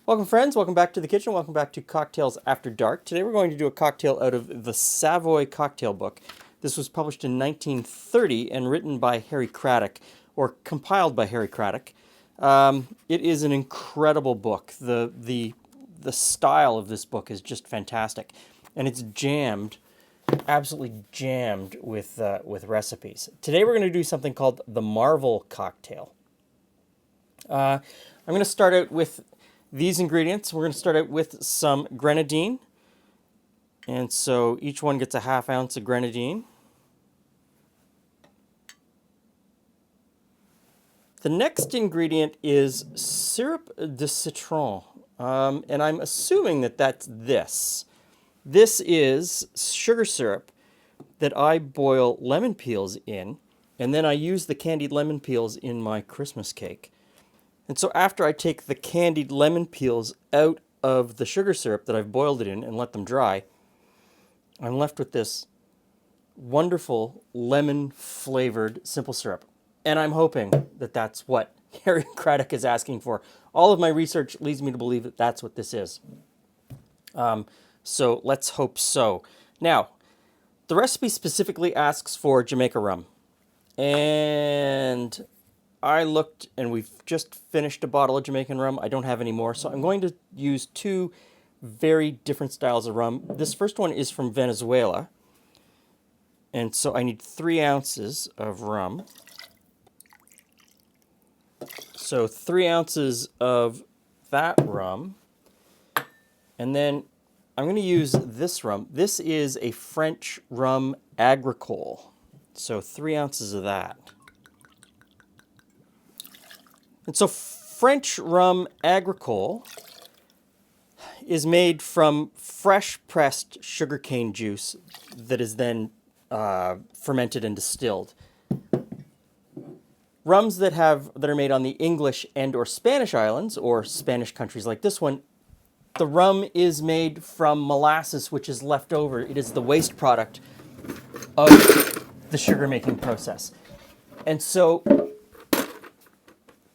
Welcome friends, welcome back to the kitchen, welcome back to Cocktails After Dark. Today we're going to do a cocktail out of the Savoy Cocktail Book. This was published in 1930 and written by Harry Craddock, or compiled by Harry Craddock. It is an incredible book. The style of this book is just fantastic. And it's jammed, absolutely jammed with recipes. Today we're going to do something called the Marvel Cocktail. I'm going to start out with these ingredients. We're going to start out with some grenadine. And so each one gets a ½ ounce of grenadine. The next ingredient is syrup de citron. And I'm assuming that that's this. This is sugar syrup that I boil lemon peels in, and then I use the candied lemon peels in my Christmas cake. And so after I take the candied lemon peels out of the sugar syrup that I've boiled it in and let them dry, I'm left with this wonderful lemon-flavored simple syrup. And I'm hoping that that's what Harry Craddock is asking for. All of my research leads me to believe that that's what this is. So let's hope so. Now, the recipe specifically asks for Jamaica rum. And I looked, and we've just finished a bottle of Jamaican rum. I don't have any more, so I'm going to use two very different styles of rum. This first one is from Venezuela, and so I need 3 ounces of rum. So 3 ounces of that rum, and then I'm going to use this rum. This is a French rum agricole, so 3 ounces of that. And so French rum agricole is made from fresh pressed sugarcane juice that is then fermented and distilled. Rums that are made on the English and or Spanish islands, or Spanish countries like this one, the rum is made from molasses, which is left over. It is the waste product of the sugar making process. And so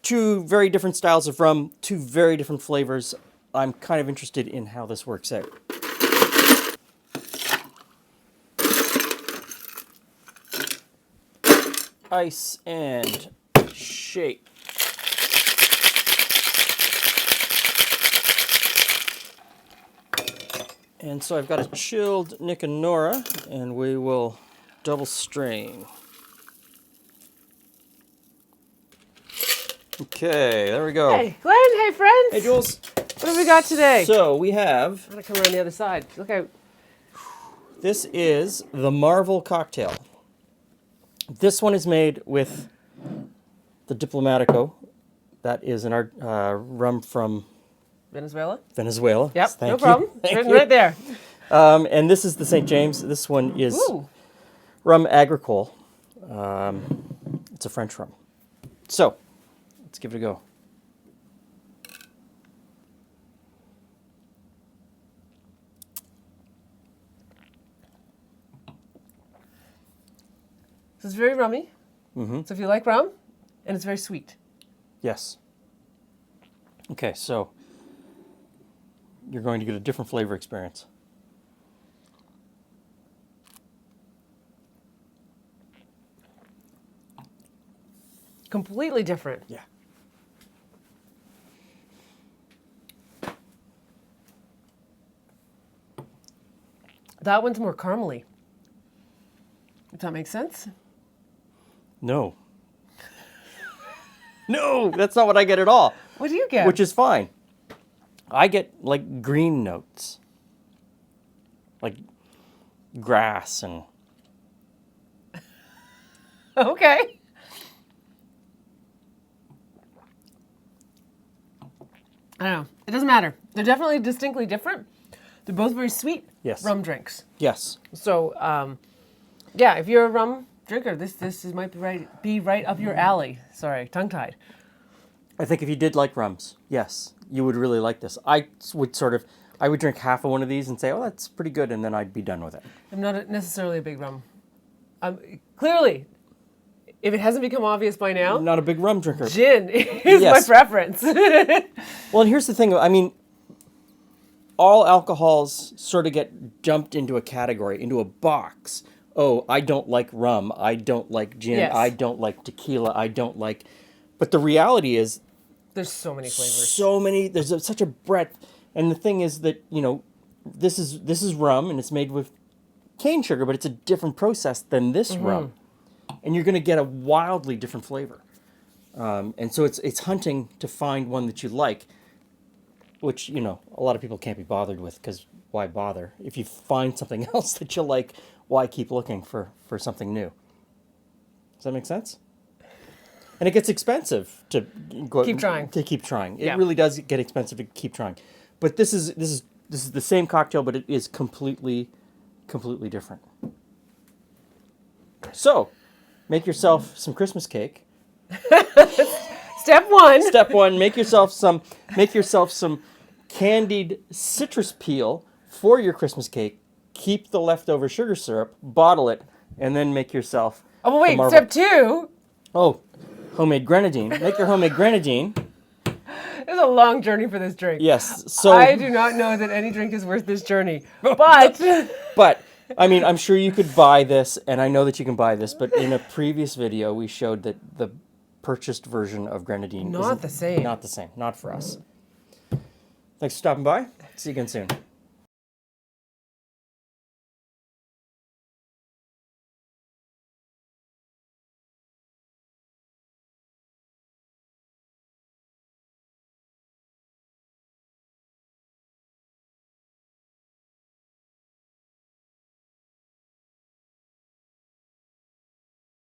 two very different styles of rum, two very different flavors. I'm kind of interested in how this works out. Ice and shake. And so I've got a chilled Nick and Nora, and we will double strain. Okay, there we go. Hey, Glenn. Hey, friends. Hey, Jules. What have we got today? So we have... I'm going to come around the other side. Look out. This is the Marvel Cocktail. This one is made with the Diplomatico. That is an rum from... Venezuela? Venezuela. Yep, Thank no you. problem. Thank Written you. right there. And this is the St. James. This one is rum agricole. It's a French rum. So, let's give it a go. This is very rummy. Mm-hmm. So if you like rum, and it's very sweet. Yes. Okay, so you're going to get a different flavor experience. Completely different. Yeah. That one's more caramely. If that makes sense. No. No, that's not what I get at all. What do you get? Which is fine. I get like green notes. Like grass and... Okay. I don't know. It doesn't matter. They're definitely distinctly different. They're both very sweet rum drinks. Yes. So, yeah, if you're a rum drinker, this might be right up your alley. Sorry, tongue-tied. I think if you did like rums, yes, you would really like this. I would drink half of one of these and say, oh, that's pretty good, and then I'd be done with it. I'm not necessarily a big rum. Clearly, if it hasn't become obvious by now, not a big rum drinker. Gin is my preference. Well, and here's the thing. I mean, all alcohols sort of get dumped into a category, into a box. Oh, I don't like rum. I don't like gin. Yes. I don't like tequila. I don't like... But the reality is... There's so many flavors. So many... There's such a breadth. And the thing is that, you know, this is rum, and it's made with cane sugar, but it's a different process than this rum. And you're going to get a wildly different flavor. And so it's hunting to find one that you like, which, you know, a lot of people can't be bothered with, because why bother? If you find something else that you like, why keep looking for something new? Does that make sense? And it gets expensive to Keep trying. It Yeah. really does get expensive to keep trying. But this is the same cocktail, but it is completely different. So, make yourself some Christmas cake. Step one. Step one: make yourself some candied citrus peel for your Christmas cake. Keep the leftover sugar syrup, bottle it, and then make yourself. Oh, but wait, the step two. Oh, homemade grenadine. Make your homemade grenadine. It's a long journey for this drink. Yes. So I do not know that any drink is worth this journey, but But I mean, I'm sure you could buy this, and I know that you can buy this. But in a previous video, we showed that the purchased version of grenadine Not the same. Not the same. Not for us. Thanks for stopping by. See you again soon.